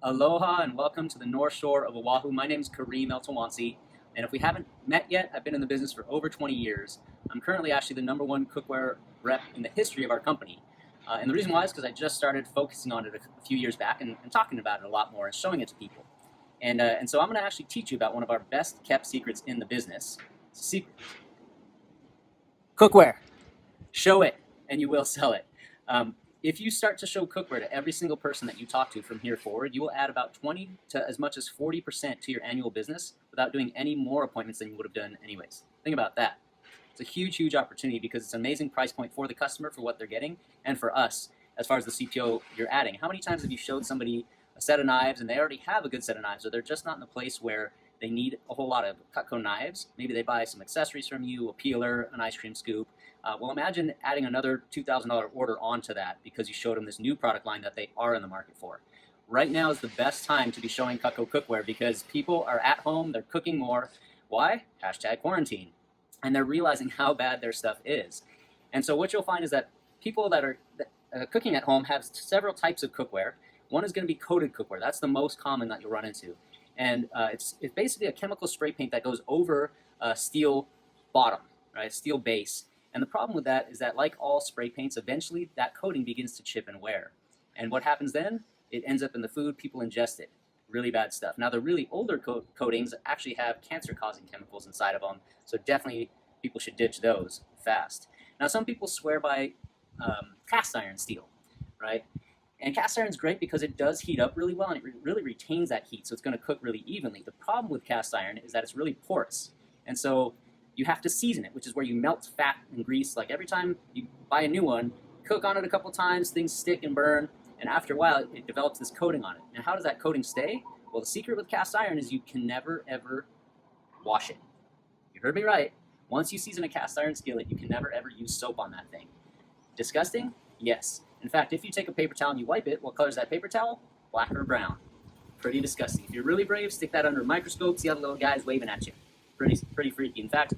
Aloha and welcome to the North Shore of Oahu. My name is Karim 17m19s, and if we haven't met yet, I've been in the business for over 20 years. I'm currently actually the #1 cookware rep in the history of our company. And the reason why is because I just started focusing on it a few years back and talking about it a lot more and showing it to people. And so I'm going to actually teach you about one of our best kept secrets in the business. Cookware. Show it, and you will sell it. If you start to show cookware to every single person that you talk to from here forward, you will add about 20 to as much as 40% to your annual business without doing any more appointments than you would have done anyways. Think about that. It's a huge, huge opportunity because it's an amazing price point for the customer for what they're getting and for us as far as the CPO you're adding. How many times have you showed somebody a set of knives and they already have a good set of knives, or they're just not in the place where they need a whole lot of Cutco knives? Maybe they buy some accessories from you, a peeler, an ice cream scoop. Well, imagine adding another $2,000 order onto that because you showed them this new product line that they are in the market for. Right now is the best time to be showing Cutco cookware because people are at home, they're cooking more. Why? #quarantine. And they're realizing how bad their stuff is. And so what you'll find is that people that are cooking at home have several types of cookware. One is going to be coated cookware. That's the most common that you'll run into. And it's basically a chemical spray paint that goes over a steel bottom, right? Steel base. And the problem with that is that, like all spray paints, eventually that coating begins to chip and wear. And what happens then? It ends up in the food, people ingest it. Really bad stuff. Now, the really older coatings actually have cancer-causing chemicals inside of them, so definitely people should ditch those fast. Now, some people swear by cast iron steel, right? And cast iron is great because it does heat up really well and it really retains that heat, so it's going to cook really evenly. The problem with cast iron is that it's really porous, and so you have to season it, which is where you melt fat and grease. Like every time you buy a new one, cook on it a couple times, things stick and burn, and after a while it develops this coating on it. And how does that coating stay? Well, the secret with cast iron is you can never ever wash it. You heard me right. Once you season a cast iron skillet, you can never ever use soap on that thing. Disgusting? Yes. In fact, if you take a paper towel and you wipe it, what color is that paper towel? Black or brown. Pretty disgusting. If you're really brave, stick that under a microscope, see how the little guy's waving at you. Pretty freaky. In fact,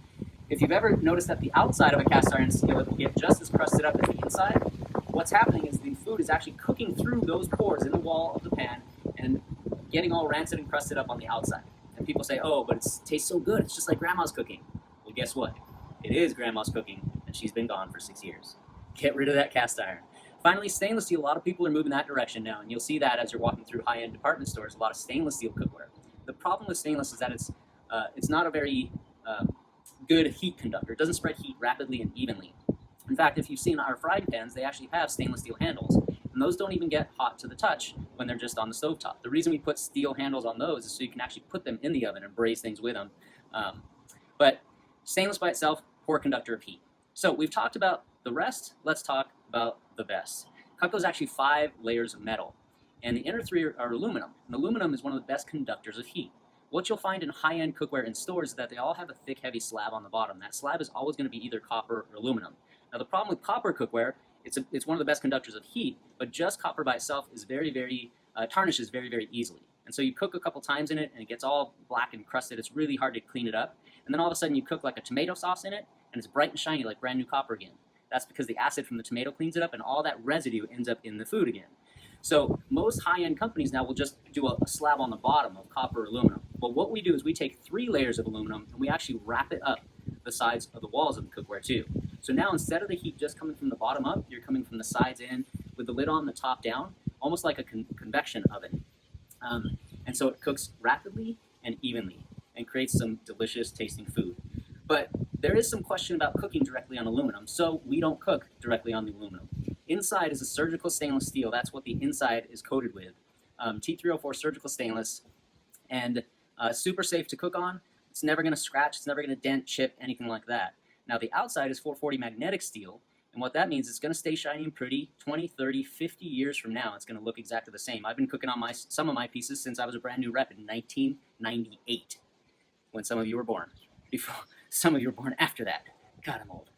if you've ever noticed that the outside of a cast iron skillet will get just as crusted up as the inside, what's happening is the food is actually cooking through those pores in the wall of the pan and getting all rancid and crusted up on the outside. And people say, oh, but it tastes so good. It's just like grandma's cooking. Well, guess what? It is grandma's cooking, and she's been gone for 6 years. Get rid of that cast iron. Finally, stainless steel. A lot of people are moving that direction now, and you'll see that as you're walking through high-end department stores, a lot of stainless steel cookware. The problem with stainless is that it's not a very good heat conductor. It doesn't spread heat rapidly and evenly. In fact, if you've seen our frying pans, they actually have stainless steel handles, and those don't even get hot to the touch when they're just on the stovetop. The reason we put steel handles on those is so you can actually put them in the oven and braise things with them. But stainless by itself, poor conductor of heat. So we've talked about the rest. Let's talk about the best. Cutco is actually 5 layers of metal, and the inner 3 are aluminum. And aluminum is one of the best conductors of heat. What you'll find in high-end cookware in stores is that they all have a thick, heavy slab on the bottom. That slab is always going to be either copper or aluminum. Now, the problem with copper cookware, it's one of the best conductors of heat, but just copper by itself is tarnishes very, very easily. And so you cook a couple times in it, and it gets all black and crusted. It's really hard to clean it up. And then all of a sudden, you cook like a tomato sauce in it, and it's bright and shiny like brand new copper again. That's because the acid from the tomato cleans it up, and all that residue ends up in the food again. So most high-end companies now will just do a slab on the bottom of copper or aluminum. But what we do is we take 3 layers of aluminum and we actually wrap it up the sides of the walls of the cookware too. So now instead of the heat just coming from the bottom up, you're coming from the sides in with the lid on, the top down, almost like a convection oven. And so it cooks rapidly and evenly and creates some delicious tasting food. But there is some question about cooking directly on aluminum, so we don't cook directly on the aluminum. Inside is a surgical stainless steel. That's what the inside is coated with. T304 surgical stainless, and super safe to cook on. It's never going to scratch. It's never going to dent, chip, anything like that. Now, the outside is 440 magnetic steel, and what that means is it's going to stay shiny and pretty 20, 30, 50 years from now. It's going to look exactly the same. I've been cooking on some of my pieces since I was a brand new rep in 1998, when some of you were born. Before some of you were born after that. God, I'm old.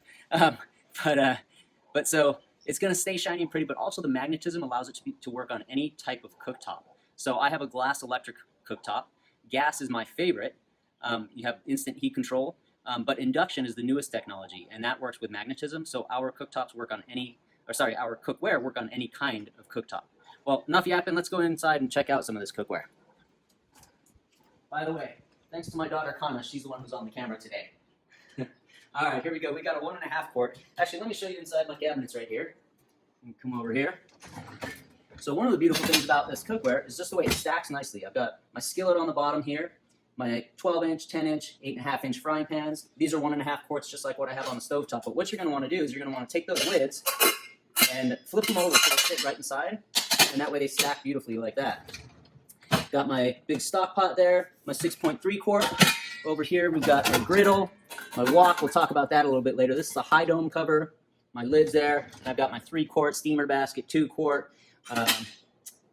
But so it's going to stay shiny and pretty, but also the magnetism allows it to work on any type of cooktop. So I have a glass electric cooktop. Gas is my favorite. You have instant heat control, but induction is the newest technology, and that works with magnetism. So our cooktops work on our cookware work on any kind of cooktop. Well, enough yapping. Let's go inside and check out some of this cookware. By the way, thanks to my daughter Kana, she's the one who's on the camera today. All right, here we go. We got a 1.5 quart. Actually, let me show you inside my cabinets right here. Come over here. So one of the beautiful things about this cookware is just the way it stacks nicely. I've got my skillet on the bottom here, my 12-inch, 10-inch, 8.5-inch frying pans. These are 1.5 quarts, just like what I have on the stovetop. But what you're going to want to do is you're going to want to take those lids and flip them over so they fit right inside, and that way they stack beautifully like that. Got my big stock pot there, my 6.3 quart. Over here we've got my griddle, my wok. We'll talk about that a little bit later. This is a high dome cover. My lids there. I've got my 3 quart steamer basket, 2 quart,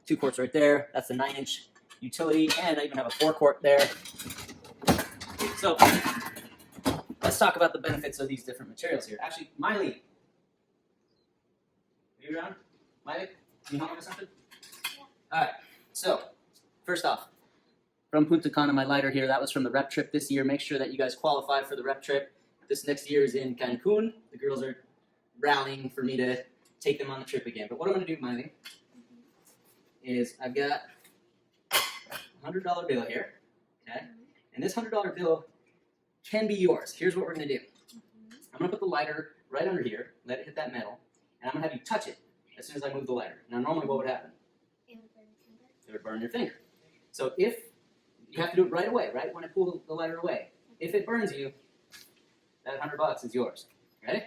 2 quarts right there. That's the 9-inch utility, and I even have a 4 quart there. So let's talk about the benefits of these different materials here. Actually, Miley, are you around? Miley, can you help me with something? Yeah. All right. So first off, from Punta Cana, my lighter here, that was from the rep trip this year. Make sure that you guys qualify for the rep trip. This next year is in Cancun. The girls are rallying for me to take them on the trip again. But what I'm going to do, Miley, is I've got a $100 bill here, okay? And this $100 bill can be yours. Here's what we're going to do. I'm going to put the lighter right under here, let it hit that metal, and I'm going to have you touch it as soon as I move the lighter. Now, normally what would happen? It would burn your finger. So if you have to do it right away, right when I pull the lighter away. If it burns you, that $100 is yours. Ready?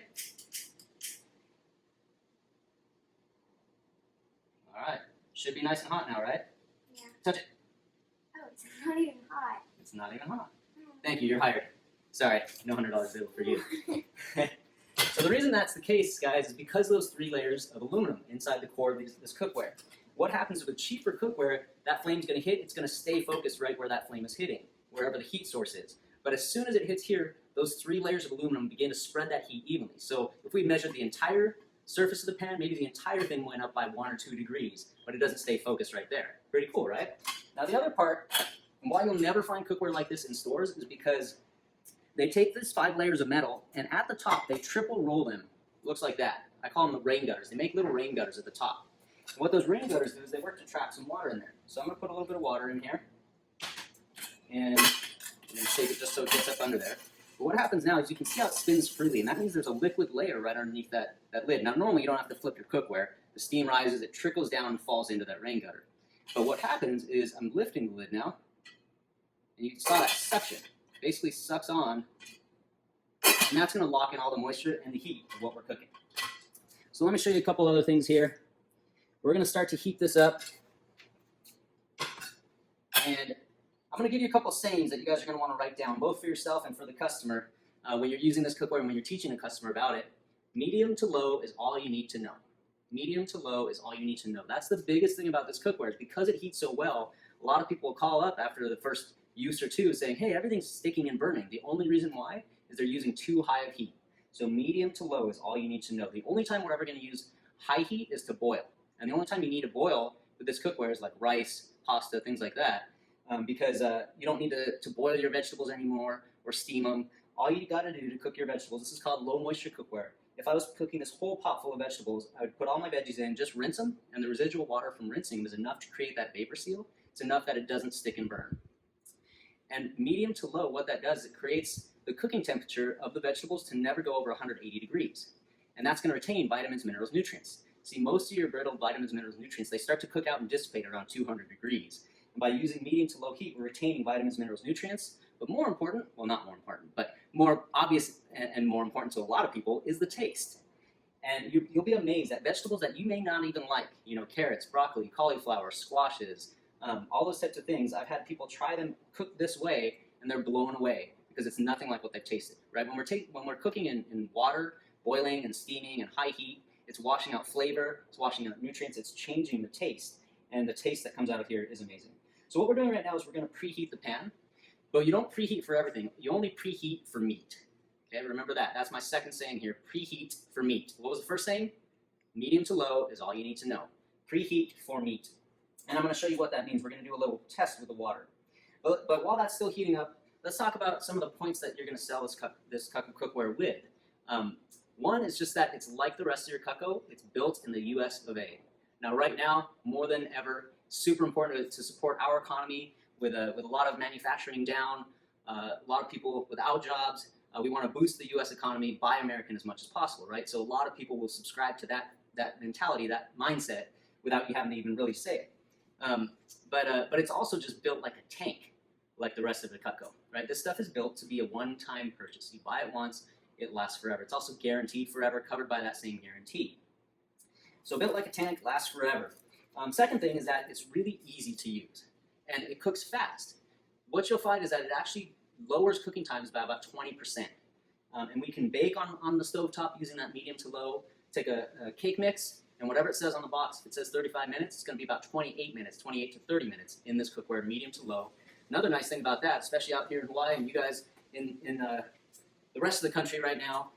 All right. Should be nice and hot now, right? Yeah. Touch it. Oh, it's not even hot. It's not even hot. Thank you. You're hired. Sorry, no $100 bill for you. So the reason that's the case, guys, is because of those 3 layers of aluminum inside the core of this cookware. What happens with cheaper cookware, that flame's going to hit, it's going to stay focused right where that flame is hitting, wherever the heat source is. But as soon as it hits here, those 3 layers of aluminum begin to spread that heat evenly. So if we measured the entire surface of the pan, maybe the entire thing went up by 1 or 2 degrees, but it doesn't stay focused right there. Pretty cool, right? Now the other part, and why you'll never find cookware like this in stores, is because they take these 5 layers of metal, and at the top, they triple roll them. Looks like that. I call them the rain gutters. They make little rain gutters at the top. And what those rain gutters do is they work to trap some water in there. So I'm going to put a little bit of water in here, and I'm going to shake it just so it gets up under there. But what happens now is you can see how it spins freely, and that means there's a liquid layer right underneath that lid. Now, normally you don't have to flip your cookware. The steam rises, it trickles down and falls into that rain gutter. But what happens is I'm lifting the lid now, and you saw that suction. It basically sucks on, and that's going to lock in all the moisture and the heat of what we're cooking. So let me show you a couple other things here. We're going to start to heat this up, and I'm going to give you a couple sayings that you guys are going to want to write down, both for yourself and for the customer, when you're using this cookware and when you're teaching a customer about it. Medium to low is all you need to know. Medium to low is all you need to know. That's the biggest thing about this cookware, is because it heats so well, a lot of people will call up after the first use or 2 saying, hey, everything's sticking and burning. The only reason why is they're using too high of heat. So medium to low is all you need to know. The only time we're ever going to use high heat is to boil. And the only time you need to boil with this cookware is like rice, pasta, things like that, because you don't need to boil your vegetables anymore or steam them. All you got to do to cook your vegetables, this is called low moisture cookware. If I was cooking this whole pot full of vegetables, I would put all my veggies in, just rinse them, and the residual water from rinsing is enough to create that vapor seal. It's enough that it doesn't stick and burn. And medium to low, what that does is it creates the cooking temperature of the vegetables to never go over 180 degrees. And that's going to retain vitamins, minerals, nutrients. See, most of your brittle vitamins, minerals, nutrients, they start to cook out and dissipate around 200 degrees. And by using medium to low heat, we're retaining vitamins, minerals, nutrients. But more important, well, not more important, but more obvious and more important to a lot of people is the taste. And you'll be amazed at vegetables that you may not even like, you know, carrots, broccoli, cauliflower, squashes, all those types of things. I've had people try them cooked this way, and they're blown away because it's nothing like what they've tasted, right? When we're cooking in water, boiling and steaming and high heat, it's washing out flavor, it's washing out nutrients, it's changing the taste, and the taste that comes out of here is amazing. So what we're doing right now is we're going to preheat the pan, but you don't preheat for everything. You only preheat for meat. Okay, remember that. That's my second saying here, preheat for meat. What was the first saying? Medium to low is all you need to know. Preheat for meat. And I'm going to show you what that means. We're going to do a little test with the water. But while that's still heating up, let's talk about some of the points that you're going to sell this cookware with. One is just that it's like the rest of your Cookware. It's built in the US of A. Now, right now, more than ever, super important to support our economy with a lot of manufacturing down, a lot of people without jobs. We want to boost the U.S. economy, buy American as much as possible, right? So a lot of people will subscribe to that mentality, that mindset, without you having to even really say it. But it's also just built like a tank, like the rest of the Cutco, right? This stuff is built to be a one-time purchase. You buy it once, it lasts forever. It's also guaranteed forever, covered by that same guarantee. So built like a tank, lasts forever. Second thing is that it's really easy to use, and it cooks fast. What you'll find is that it actually lowers cooking times by about 20%. And we can bake on the stovetop using that medium to low. Take a cake mix, and whatever it says on the box, if it says 35 minutes, it's going to be about 28 minutes, 28 to 30 minutes in this cookware, medium to low. Another nice thing about that, especially out here in Hawaii, and you guys in the rest of the country right now,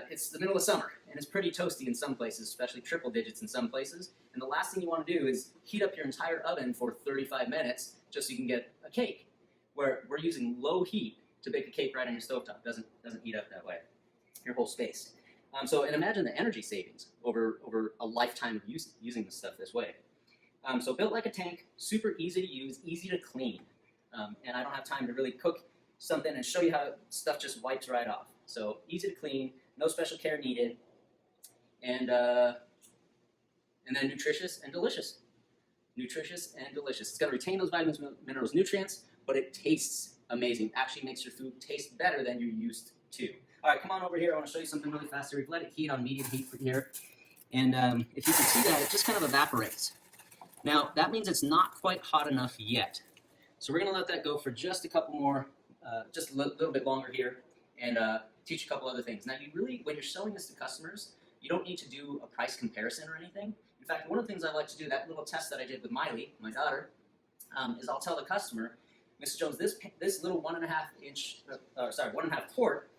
it's the middle of summer, and it's pretty toasty in some places, especially triple digits in some places. And the last thing you want to do is heat up your entire oven for 35 minutes just so you can get a cake. Where we're using low heat to bake a cake right on your stovetop. Doesn't heat up that way, your whole space. And imagine the energy savings over a lifetime of using this stuff this way. So built like a tank, super easy to use, easy to clean. And I don't have time to really cook something and show you how stuff just wipes right off. So easy to clean, no special care needed, and then nutritious and delicious. Nutritious and delicious. It's going to retain those vitamins, minerals, nutrients, but it tastes amazing. Actually makes your food taste better than you're used to. All right, come on over here. I want to show you something really fast here. We've let it heat on medium heat for here. And if you can see that, it just kind of evaporates. Now, that means it's not quite hot enough yet. So we're going to let that go for just a couple more, just a little bit longer here, and teach a couple other things. Now, when you're selling this to customers, you don't need to do a price comparison or anything. In fact, one of the things I like to do, that little test that I did with Miley, my daughter, is I'll tell the customer, Mrs. Jones, this little 1.5 quart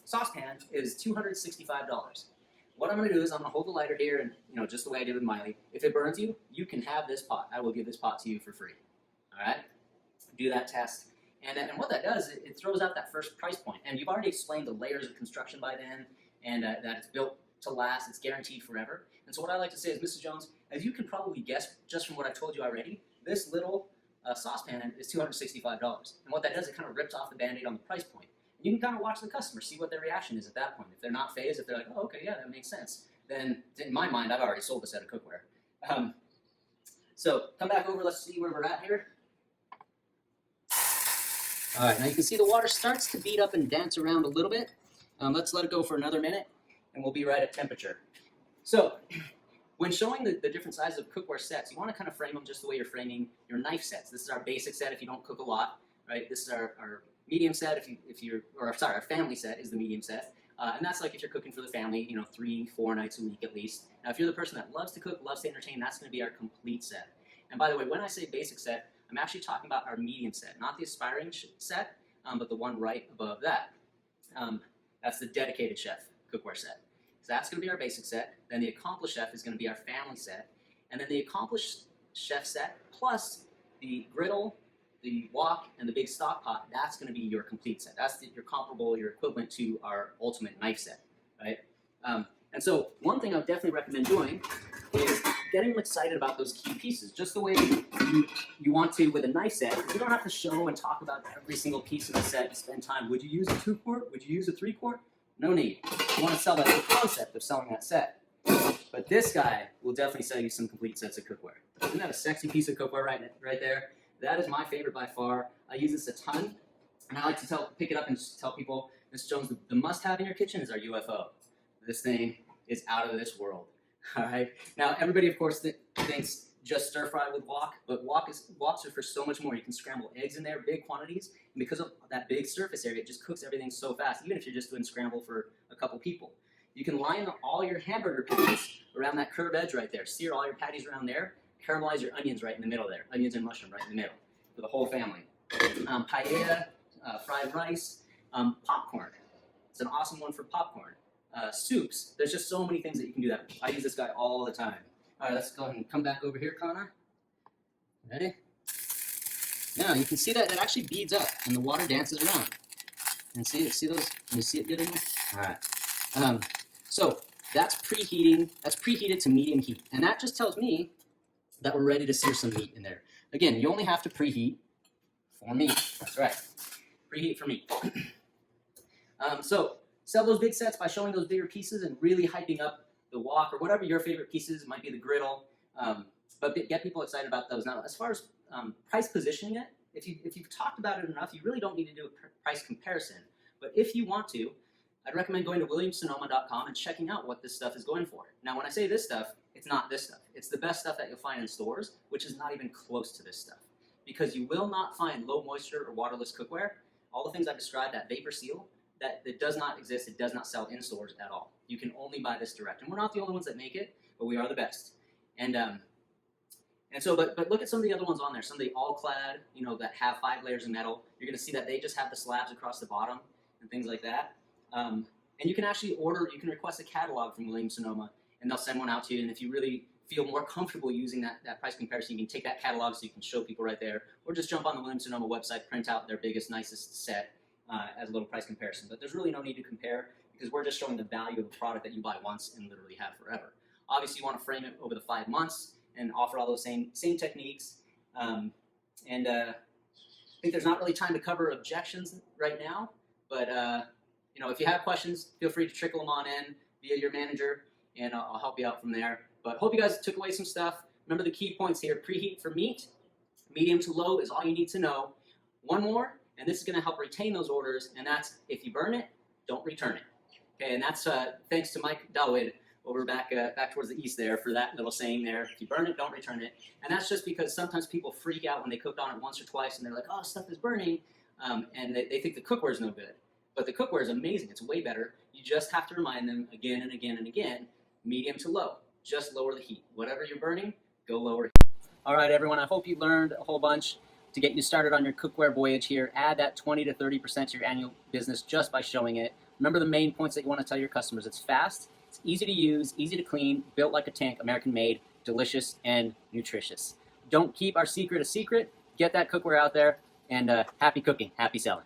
saucepan is $265. What I'm going to do is I'm going to hold the lighter here, and just the way I did with Miley. If it burns you, you can have this pot. I will give this pot to you for free. All right? Do that test. And what that does, it throws out that first price point. And you've already explained the layers of construction by then, and that it's built to last, it's guaranteed forever. And so what I like to say is, Mrs. Jones, as you can probably guess just from what I've told you already, this little saucepan is $265. And what that does, it kind of rips off the Band-Aid on the price point. And you can kind of watch the customer, see what their reaction is at that point. If they're not phased, if they're like, oh, okay, yeah, that makes sense, then in my mind, I've already sold a set of cookware. So come back over, let's see where we're at here. All right, now you can see the water starts to beat up and dance around a little bit. Let's let it go for another minute, and we'll be right at temperature. So when showing the different sizes of cookware sets, you want to kind of frame them just the way you're framing your knife sets. This is our basic set if you don't cook a lot, right? This is our medium set our family set is the medium set. And that's like if you're cooking for the family, 3-4 nights a week at least. Now, if you're the person that loves to cook, loves to entertain, that's going to be our complete set. And by the way, when I say basic set, I'm actually talking about our medium set, not the aspiring set, but the one right above that. That's the dedicated chef cookware set. So that's going to be our basic set. Then the accomplished chef is going to be our family set. And then the accomplished chef set plus the griddle, the wok, and the big stock pot, that's going to be your complete set. That's your comparable, your equivalent to our ultimate knife set, right? And so one thing I would definitely recommend doing is getting them excited about those key pieces, just the way you want to with a knife set. You don't have to show and talk about every single piece of the set and spend time. Would you use a 2-quart? Would you use a 3-quart? No need. You want to sell that concept of selling that set. But this guy will definitely sell you some complete sets of cookware. Isn't that a sexy piece of cookware right there? That is my favorite by far. I use this a ton, and I like to pick it up and just tell people, Mr. Jones, the must-have in your kitchen is our UFO. This thing is out of this world. All right. Now, everybody, of course, thinks just stir fry with wok, but woks are for so much more. You can scramble eggs in there, big quantities, and because of that big surface area, it just cooks everything so fast, even if you're just doing scramble for a couple people. You can line all your hamburger patties around that curved edge right there. Sear all your patties around there. Caramelize your onions right in the middle there. Onions and mushroom right in the middle for the whole family. Paella, fried rice, popcorn. It's an awesome one for popcorn. Soups. There's just so many things that you can do that. I use this guy all the time. All right, let's go ahead and come back over here, Connor. Ready? Now you can see that it actually beads up and the water dances around. And see those? Can you see it good in there? All right. So that's preheating. That's preheated to medium heat, and that just tells me that we're ready to sear some meat in there. Again, you only have to preheat for meat. That's right, preheat for meat. So sell those big sets by showing those bigger pieces and really hyping up the wok or whatever your favorite pieces. It might be the griddle, but get people excited about those. Now, as far as price positioning it, if you've talked about it enough, you really don't need to do a price comparison. But if you want to, I'd recommend going to williamsonoma.com and checking out what this stuff is going for. Now, when I say this stuff, it's not this stuff. It's the best stuff that you'll find in stores, which is not even close to this stuff. Because you will not find low moisture or waterless cookware. All the things I described, that vapor seal, that does not exist. It does not sell in stores at all. You can only buy this direct. And we're not the only ones that make it, but we are the best. And so, but look at some of the other ones on there. Some of the all-clad, that have 5 layers of metal. You're going to see that they just have the slabs across the bottom and things like that. And you can actually you can request a catalog from Williams-Sonoma, and they'll send one out to you. And if you really feel more comfortable using that price comparison, you can take that catalog so you can show people right there, or just jump on the Williams-Sonoma website, print out their biggest, nicest set as a little price comparison. But there's really no need to compare because we're just showing the value of a product that you buy once and literally have forever. Obviously, you want to frame it over the 5 months and offer all those same techniques. I think there's not really time to cover objections right now, but if you have questions, feel free to trickle them on in via your manager, and I'll help you out from there. But hope you guys took away some stuff. Remember the key points here: preheat for meat, medium to low is all you need to know. One more, and this is going to help retain those orders, and that's if you burn it, don't return it. Okay, and that's thanks to Mike Dalwood over back towards the east there for that little saying there. If you burn it, don't return it. And that's just because sometimes people freak out when they cooked on it once or twice, and they're like, oh, stuff is burning, and they think the cookware is no good. But the cookware is amazing. It's way better. You just have to remind them again and again and again, medium to low. Just lower the heat. Whatever you're burning, go lower. All right, everyone, I hope you learned a whole bunch to get you started on your cookware voyage here. Add that 20 to 30% to your annual business just by showing it. Remember the main points that you want to tell your customers. It's fast, it's easy to use, easy to clean, built like a tank, American-made, delicious, and nutritious. Don't keep our secret a secret. Get that cookware out there, and happy cooking, happy selling.